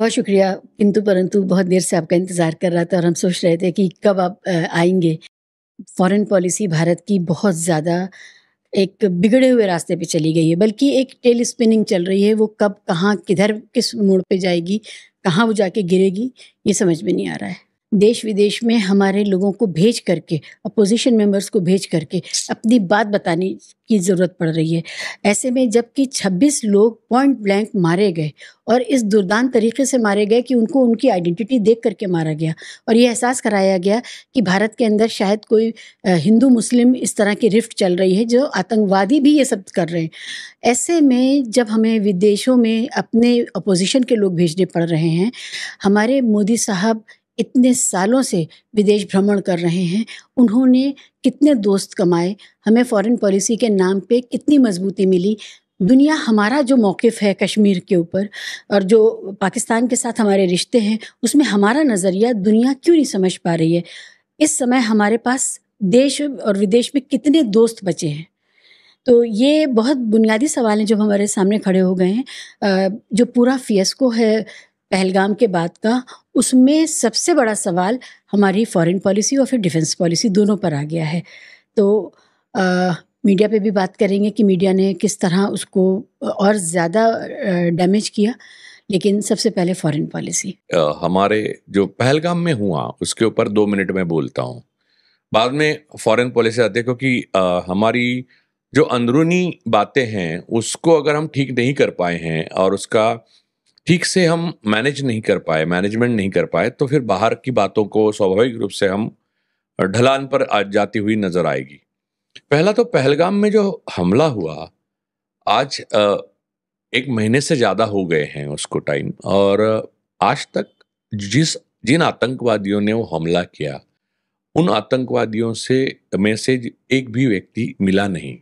बहुत शुक्रिया। किंतु परंतु बहुत देर से आपका इंतज़ार कर रहा था और हम सोच रहे थे कि कब आप आएँगे। फ़ॉरेन पॉलिसी भारत की बहुत ज़्यादा एक बिगड़े हुए रास्ते पे चली गई है, बल्कि एक टेल स्पिनिंग चल रही है। वो कब, कहाँ, किधर, किस मोड़ पे जाएगी, कहाँ वो जाके गिरेगी, ये समझ में नहीं आ रहा है। देश-विदेश में हमारे लोगों को भेज करके, अपोज़िशन मेंबर्स को भेज करके अपनी बात बताने की ज़रूरत पड़ रही है। ऐसे में जबकि 26 लोग पॉइंट ब्लैंक मारे गए और इस दुर्दांत तरीके से मारे गए कि उनको उनकी आइडेंटिटी देख कर के मारा गया और ये एहसास कराया गया कि भारत के अंदर शायद कोई हिंदू मुस्लिम इस तरह की रिफ्ट चल रही है, जो आतंकवादी भी ये सब कर रहे हैं। ऐसे में जब हमें विदेशों में अपने अपोज़िशन के लोग भेजने पड़ रहे हैं, हमारे मोदी साहब इतने सालों से विदेश भ्रमण कर रहे हैं, उन्होंने कितने दोस्त कमाए, हमें फ़ॉरेन पॉलिसी के नाम पे कितनी मज़बूती मिली। दुनिया हमारा जो मौक़िफ़ है कश्मीर के ऊपर और जो पाकिस्तान के साथ हमारे रिश्ते हैं, उसमें हमारा नज़रिया दुनिया क्यों नहीं समझ पा रही है? इस समय हमारे पास देश और विदेश में कितने दोस्त बचे हैं? तो ये बहुत बुनियादी सवाल हैं जो हमारे सामने खड़े हो गए हैं। जो पूरा फ़ियस्को है पहलगाम के बाद का, उसमें सबसे बड़ा सवाल हमारी फ़ॉरेन पॉलिसी और फिर डिफेंस पॉलिसी दोनों पर आ गया है। तो मीडिया पे भी बात करेंगे कि मीडिया ने किस तरह उसको और ज़्यादा डैमेज किया, लेकिन सबसे पहले फ़ॉरेन पॉलिसी। हमारे जो पहलगाम में हुआ उसके ऊपर 2 मिनट में बोलता हूँ। बाद में फॉरेन पॉलिसी आती है, क्योंकि हमारी जो अंदरूनी बातें हैं उसको अगर हम ठीक नहीं कर पाए हैं और उसका ठीक से हम मैनेजमेंट नहीं कर पाए, तो फिर बाहर की बातों को स्वाभाविक रूप से हम ढलान पर आ जाती हुई नजर आएगी। पहला तो पहलगाम में जो हमला हुआ, आज 1 महीने से ज़्यादा हो गए हैं उसको टाइम, और आज तक जिन आतंकवादियों ने वो हमला किया, उन आतंकवादियों से में से एक भी व्यक्ति मिला नहीं।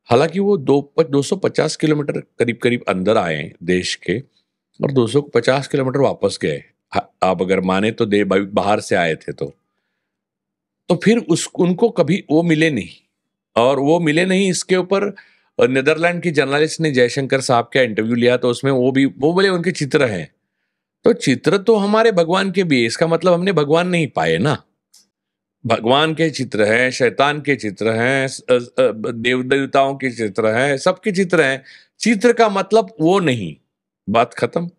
हालांकि वो 250 किलोमीटर करीब करीब अंदर आए देश के, और 250 किलोमीटर वापस गए। आप अगर माने तो बाहर से आए थे, तो फिर उनको कभी वो मिले नहीं। और वो मिले नहीं, इसके ऊपर नीदरलैंड की जर्नलिस्ट ने जयशंकर साहब का इंटरव्यू लिया, तो उसमें वो बोले उनके चित्र हैं। तो चित्र तो हमारे भगवान के भी है, इसका मतलब हमने भगवान नहीं पाए ना। भगवान के चित्र हैं, शैतान के चित्र हैं, देव देवताओं के चित्र हैं, सबके चित्र हैं। चित्र का मतलब वो नहीं, बात खत्म।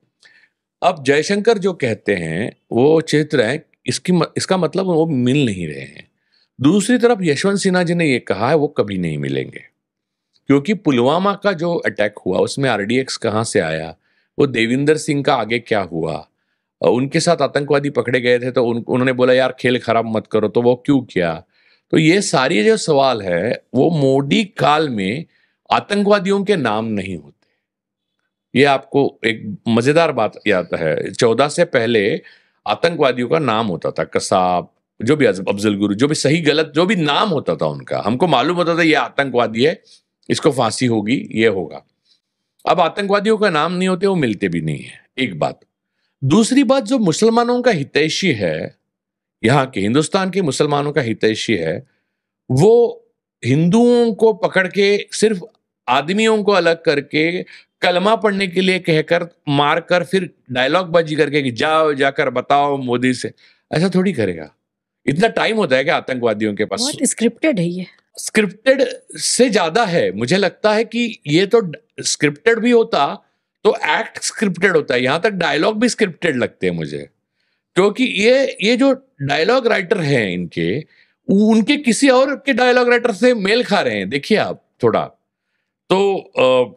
अब जयशंकर जो कहते हैं वो चित्र है, इसका मतलब वो मिल नहीं रहे हैं। दूसरी तरफ यशवंत सिन्हा जी ने ये कहा है वो कभी नहीं मिलेंगे, क्योंकि पुलवामा का जो अटैक हुआ उसमें आरडीएक्स कहाँ से आया, वो देविंदर सिंह का आगे क्या हुआ, उनके साथ आतंकवादी पकड़े गए थे तो उन्होंने बोला यार खेल खराब मत करो, तो वो क्यों किया। तो ये सारी जो सवाल है वो मोदी काल में आतंकवादियों के नाम नहीं होते। ये आपको एक मजेदार बात याद है, 14 से पहले आतंकवादियों का नाम होता था, कसाब, जो भी अफजल गुरु, जो भी सही गलत जो भी नाम होता था उनका, हमको मालूम होता था ये आतंकवादी है, इसको फांसी होगी, ये होगा। अब आतंकवादियों का नाम नहीं होते, वो मिलते भी नहीं है, एक बात। दूसरी बात, जो मुसलमानों का हितैषी है, यहाँ के हिंदुस्तान के मुसलमानों का हितैषी है, वो हिंदुओं को पकड़ के सिर्फ आदमियों को अलग करके कलमा पढ़ने के लिए कहकर मारकर फिर डायलॉग बाजी करके कि जाओ जाकर बताओ मोदी से, ऐसा थोड़ी करेगा। इतना टाइम होता है कि आतंकवादियों के पास? बहुत स्क्रिप्टेड है ये। स्क्रिप्टेड से ज्यादा है, मुझे लगता है कि ये तो स्क्रिप्टेड भी होता तो एक्ट स्क्रिप्टेड होता है, यहां तक डायलॉग भी स्क्रिप्टेड लगते हैं मुझे, क्योंकि ये जो डायलॉग राइटर हैं इनके, उनके किसी और के डायलॉग राइटर से मेल खा रहे हैं। देखिए आप थोड़ा तो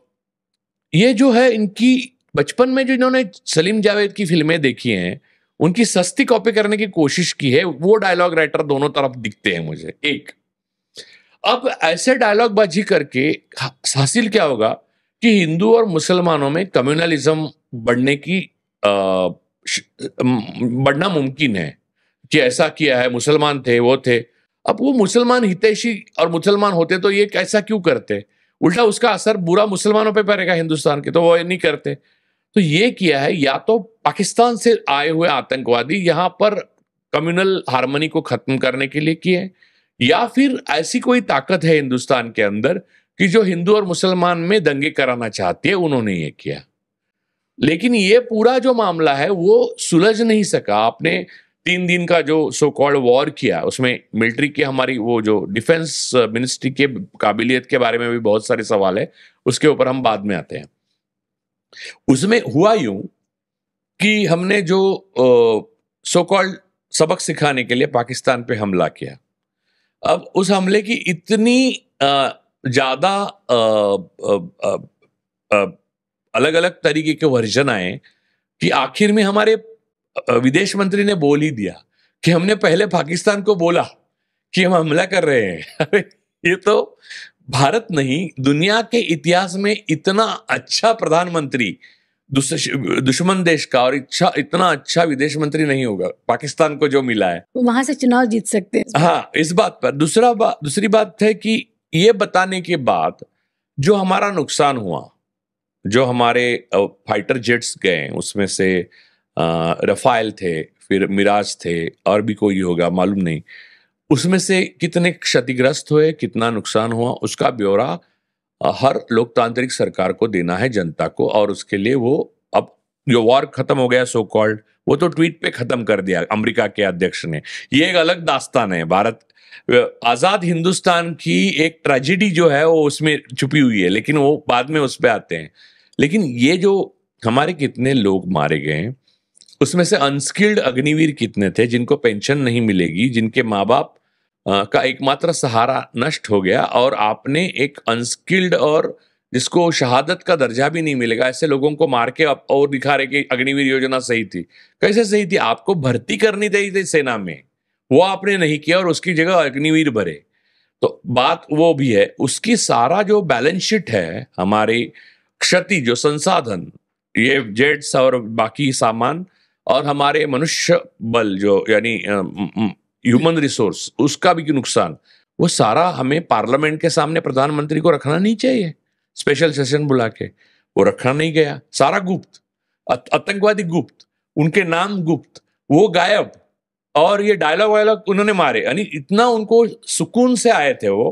ये जो है इनकी बचपन में जो इन्होंने सलीम जावेद की फिल्में देखी हैं, उनकी सस्ती कॉपी करने की कोशिश की है, वो डायलॉग राइटर दोनों तरफ दिखते हैं मुझे। एक, अब ऐसे डायलॉग बाजी करके हासिल क्या होगा कि हिंदू और मुसलमानों में कम्युनलिज्म बढ़ना मुमकिन है, कि ऐसा किया है, मुसलमान थे, वो थे। अब वो मुसलमान हितैषी और मुसलमान होते तो ये कैसा क्यों करते, उल्टा उसका असर बुरा मुसलमानों पे पड़ेगा हिंदुस्तान के, तो वो नहीं करते। तो ये किया है, या तो पाकिस्तान से आए हुए आतंकवादी यहां पर कम्युनल हार्मनी को खत्म करने के लिए किए, या फिर ऐसी कोई ताकत है हिंदुस्तान के अंदर कि जो हिंदू और मुसलमान में दंगे कराना चाहती है, उन्होंने ये किया। लेकिन ये पूरा जो मामला है वो सुलझ नहीं सका। आपने 3 दिन का जो सो कॉल्ड वॉर किया, उसमें मिलिट्री की हमारी वो जो डिफेंस मिनिस्ट्री के काबिलियत के बारे में भी बहुत सारे सवाल है, उसके ऊपर हम बाद में आते हैं। उसमें हुआ यूं कि हमने जो सो कॉल्ड सबक सिखाने के लिए पाकिस्तान पे हमला किया, अब उस हमले की इतनी ज्यादा अलग अलग तरीके के वर्जन आए कि आखिर में हमारे विदेश मंत्री ने बोल ही दिया कि हमने पहले पाकिस्तान को बोला कि हम हमला कर रहे हैं। अरे ये तो भारत नहीं, दुनिया के इतिहास में इतना अच्छा प्रधानमंत्री दुश्मन देश का और इतना अच्छा विदेश मंत्री नहीं होगा पाकिस्तान को जो मिला है। वहां से चुनाव जीत सकते हैं। हाँ, इस बात पर दूसरी बात है कि ये बताने के बाद जो हमारा नुकसान हुआ, जो हमारे फाइटर जेट्स गए, उसमें से रफाइल थे, फिर मिराज थे, और भी कोई होगा मालूम नहीं, उसमें से कितने क्षतिग्रस्त हुए, कितना नुकसान हुआ, उसका ब्यौरा हर लोकतांत्रिक सरकार को देना है, जनता को। और उसके लिए वो अब जो वॉर खत्म हो गया सो कॉल्ड, वो तो ट्वीट पे खत्म कर दिया अमेरिका के अध्यक्ष ने। ये एक अलग दास्तान है। भारत आजाद हिंदुस्तान की एक ट्रेजेडी जो है वो उसमें छुपी हुई है, लेकिन वो बाद में उस पर आते हैं। लेकिन ये जो हमारे कितने लोग मारे गए, उसमें से अनस्किल्ड अग्निवीर कितने थे जिनको पेंशन नहीं मिलेगी, जिनके माँ बाप का एकमात्र सहारा नष्ट हो गया, और आपने एक अनस्किल्ड और जिसको शहादत का दर्जा भी नहीं मिलेगा ऐसे लोगों को मार के और दिखा रहे कि अग्निवीर योजना सही थी। कैसे सही थी? आपको भर्ती करनी थी सेना में, वो आपने नहीं किया और उसकी जगह अग्निवीर भरे। तो बात वो भी है, उसकी सारा जो बैलेंस शीट है, हमारी क्षति, जो संसाधन, ये जेट्स और बाकी सामान, और हमारे मनुष्य बल जो यानी ह्यूमन रिसोर्स, उसका भी नुकसान, वो सारा हमें पार्लियामेंट के सामने प्रधानमंत्री को रखना नहीं चाहिए। स्पेशल सेशन बुला के वो रखा नहीं गया। सारा गुप्त, आतंकवादी गुप्त, उनके नाम गुप्त, वो गायब, और ये डायलॉग वायलॉग उन्होंने मारे। यानी इतना उनको सुकून से आए थे वो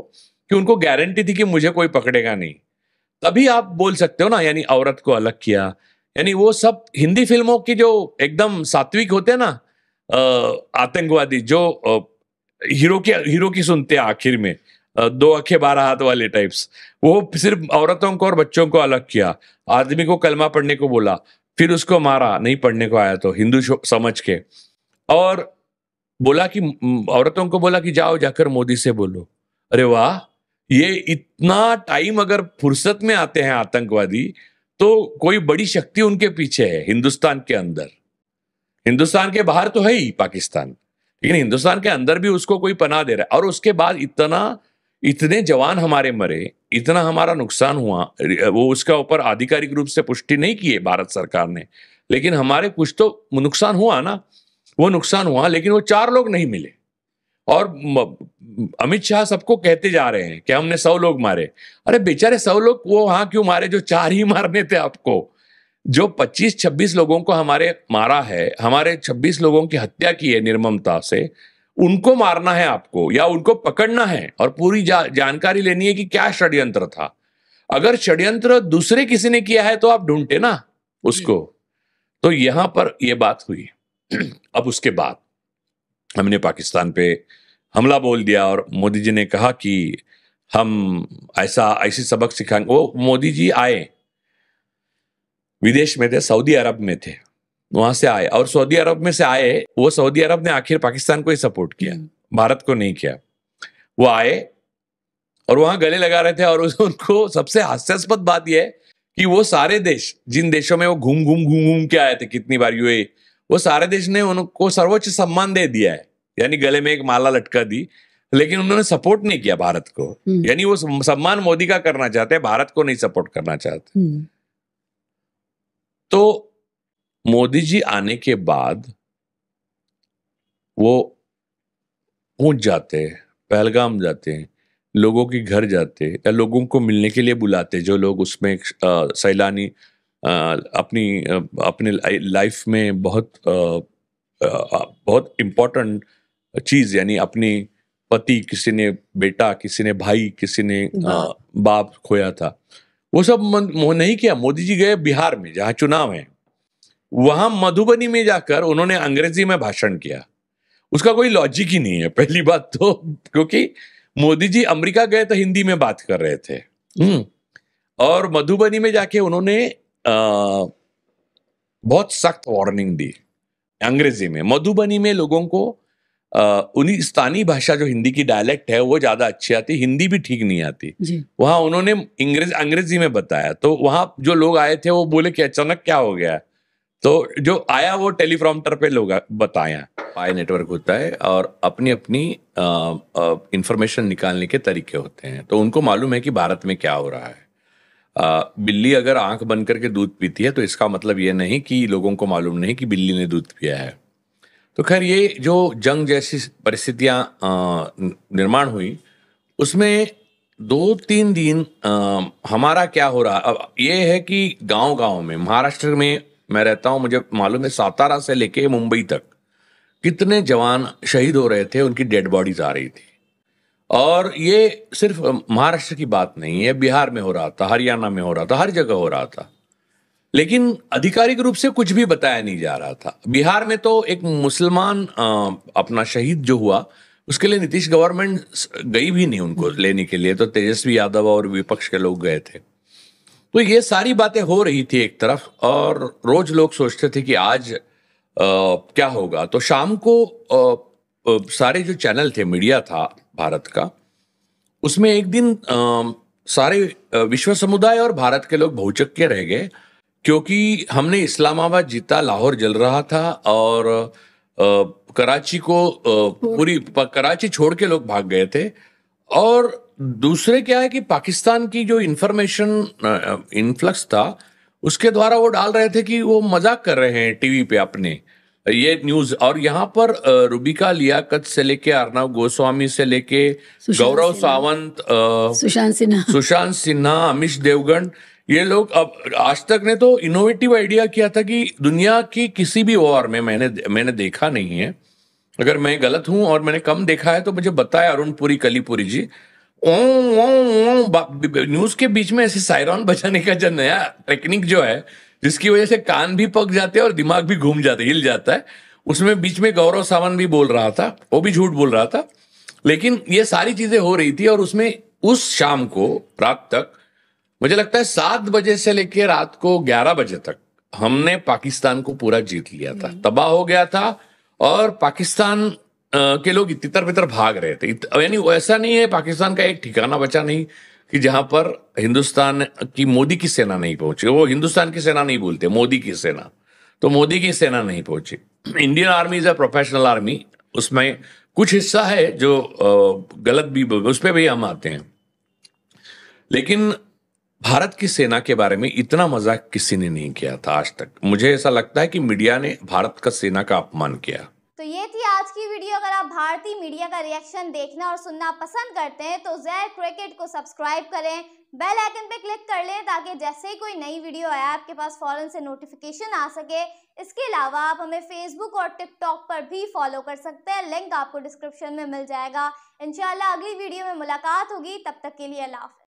कि उनको गारंटी थी कि मुझे कोई पकड़ेगा नहीं। तभी आप बोल सकते हो ना, यानी औरत को अलग किया, यानी वो सब हिंदी फिल्मों की जो एकदम सात्विक होते हैं ना आतंकवादी, जो हीरो की सुनते हैं आखिर में, 2 आंखें 12 हाथ वाले टाइप्स, वो सिर्फ औरतों को और बच्चों को अलग किया। आदमी को कलमा पढ़ने को बोला, फिर उसको मारा, नहीं पढ़ने को आया तो हिंदू समझ के, और बोला कि औरतों को बोला कि जाओ जाकर मोदी से बोलो। अरे वाह, ये इतना टाइम अगर फुर्सत में आते हैं आतंकवादी, तो कोई बड़ी शक्ति उनके पीछे है हिंदुस्तान के अंदर। हिंदुस्तान के बाहर तो है ही पाकिस्तान, लेकिन हिंदुस्तान के अंदर भी उसको कोई पनाह दे रहा है। और उसके बाद इतने जवान हमारे मरे, इतना हमारा नुकसान हुआ, वो उसका ऊपर आधिकारिक रूप से पुष्टि नहीं की है भारत सरकार ने, लेकिन हमारे कुछ तो नुकसान हुआ ना, वो नुकसान हुआ। लेकिन वो 4 लोग नहीं मिले, और अमित शाह सबको कहते जा रहे हैं कि हमने 100 लोग मारे। अरे बेचारे 100 लोग वो वहां क्यों मारे जो 4 ही मारने थे आपको? जो 25-26 लोगों को हमारे मारा है, हमारे 26 लोगों की हत्या की है निर्ममता से, उनको मारना है आपको या उनको पकड़ना है, और पूरी जानकारी लेनी है कि क्या षड्यंत्र था। अगर षड्यंत्र दूसरे किसी ने किया है तो आप ढूंढते ना उसको। तो यहां पर यह बात हुई। अब उसके बाद हमने पाकिस्तान पे हमला बोल दिया, और मोदी जी ने कहा कि हम ऐसी सबक सिखाएंगे। वो मोदी जी आए, विदेश में थे, सऊदी अरब में थे, वहां से आए, और सऊदी अरब में से आए, वो सऊदी अरब ने आखिर पाकिस्तान को ही सपोर्ट किया, भारत को नहीं किया। वो आए और वहां गले लगा रहे थे, और उनको सबसे हास्यास्पद बात यह है कि वो सारे देश, जिन देशों में वो घूम के आए थे कितनी बार यूएई, वो सारे देश ने उनको सर्वोच्च सम्मान दे दिया है, यानी गले में एक माला लटका दी, लेकिन उन्होंने सपोर्ट नहीं किया भारत को। यानी वो सम्मान मोदी का करना चाहते हैं, भारत को नहीं सपोर्ट करना चाहते। तो मोदी जी आने के बाद वो पहुंच जाते, पहलगाम जाते, लोगों के घर जाते, या लोगों को मिलने के लिए बुलाते, जो लोग उसमें सैलानी अपने लाइफ में बहुत इम्पोर्टेंट चीज, यानी अपनी पति, किसी ने बेटा, किसी ने भाई, किसी ने बाप खोया था, वो सब नहीं किया। मोदी जी गए बिहार में जहां चुनाव है, वहां मधुबनी में जाकर उन्होंने अंग्रेजी में भाषण किया। उसका कोई लॉजिक ही नहीं है पहली बात तो, क्योंकि मोदी जी अमेरिका गए तो हिंदी में बात कर रहे थे। और मधुबनी में जाके उन्होंने बहुत सख्त वार्निंग दी अंग्रेजी में। मधुबनी में लोगों को उन्हीं स्थानीय भाषा जो हिंदी की डायलेक्ट है वो ज्यादा अच्छी आती, हिंदी भी ठीक नहीं आती। वहां उन्होंने अंग्रेजी में बताया, तो वहां जो लोग आए थे वो बोले कि अचानक क्या हो गया, तो जो आया वो टेलीप्रॉम्प्टर पे लोग बताया। पाई नेटवर्क होता है और अपनी अपनी इंफॉर्मेशन निकालने के तरीके होते हैं, तो उनको मालूम है कि भारत में क्या हो रहा है। बिल्ली अगर आंख बंद करके दूध पीती है तो इसका मतलब ये नहीं कि लोगों को मालूम नहीं कि बिल्ली ने दूध पिया है। तो खैर ये जो जंग जैसी परिस्थितियां निर्माण हुई उसमें 2-3 दिन हमारा क्या हो रहा। अब ये है कि गांव गांव में, महाराष्ट्र में मैं रहता हूं, मुझे मालूम है सातारा से लेके मुंबई तक कितने जवान शहीद हो रहे थे, उनकी डेड बॉडीज आ रही थी। और ये सिर्फ महाराष्ट्र की बात नहीं है, बिहार में हो रहा था, हरियाणा में हो रहा था, हर जगह हो रहा था, लेकिन आधिकारिक रूप से कुछ भी बताया नहीं जा रहा था। बिहार में तो एक मुसलमान अपना शहीद जो हुआ उसके लिए नीतीश गवर्नमेंट गई भी नहीं उनको लेने के लिए, तो तेजस्वी यादव और विपक्ष के लोग गए थे। तो ये सारी बातें हो रही थी एक तरफ, और रोज लोग सोचते थे कि आज क्या होगा। तो शाम को सारे जो चैनल थे, मीडिया था भारत का, उसमें एक दिन सारे विश्व समुदाय और भारत के लोग भौचक्के रह गए, क्योंकि हमने इस्लामाबाद जीता, लाहौर जल रहा था और कराची को पूरी कराची छोड़ के लोग भाग गए थे। और दूसरे क्या है कि पाकिस्तान की जो इंफॉर्मेशन इन्फ्लक्स था उसके द्वारा वो डाल रहे थे कि वो मजाक कर रहे हैं टीवी पे अपने ये न्यूज। और यहाँ पर रुबिका लियाकत से लेके अर्नब गोस्वामी से लेके गौरव सावंत, सुशांत सिन्हा, अमिश देवगन, ये लोग, अब आज तक ने तो इनोवेटिव आइडिया किया था कि दुनिया की किसी भी वॉर में मैंने देखा नहीं है, अगर मैं गलत हूं और मैंने कम देखा है तो मुझे बताया अरुण पुरी कलीपुरी जी, न्यूज के बीच में ऐसे सायरन बजाने का जो नया टेक्निक जो है, जिसकी वजह से कान भी पक जाते हैं और दिमाग भी घूम जाते, हिल जाता है, उसमें बीच में गौरव सावंत भी बोल रहा था, वो भी झूठ बोल रहा था, लेकिन ये सारी चीजें हो रही थी। और उसमें उस शाम को रात तक, मुझे लगता है 7 बजे से लेकर रात को 11 बजे तक हमने पाकिस्तान को पूरा जीत लिया था, तबाह हो गया था। और पाकिस्तान के लोग तितर बितर भाग रहे थे, यानी ऐसा नहीं है, पाकिस्तान का एक ठिकाना बचा नहीं कि जहां पर हिंदुस्तान की मोदी की सेना नहीं पहुंची। वो हिंदुस्तान की सेना नहीं बोलते, मोदी की सेना, तो मोदी की सेना नहीं पहुंची। Indian army is a professional army, उसमें कुछ हिस्सा है जो गलत भी, उस पर भी हम आते हैं, लेकिन भारत की सेना के बारे में इतना मजाक किसी ने नहीं किया था आज तक। मुझे ऐसा लगता है कि मीडिया ने भारत का सेना का अपमान किया। तो ये थी आज की वीडियो। अगर आप भारतीय मीडिया का रिएक्शन देखना और सुनना पसंद करते हैं तो ज़ेड क्रिकेट को सब्सक्राइब करें, बेल आइकन पे क्लिक कर लें ताकि जैसे ही कोई नई वीडियो आए आपके पास फौरन से नोटिफिकेशन आ सके। इसके अलावा आप हमें फेसबुक और टिकटॉक पर भी फॉलो कर सकते हैं, लिंक आपको डिस्क्रिप्शन में मिल जाएगा। इंशाल्लाह अगली वीडियो में मुलाकात होगी, तब तक के लिए अल्लाह हाफ़िज़।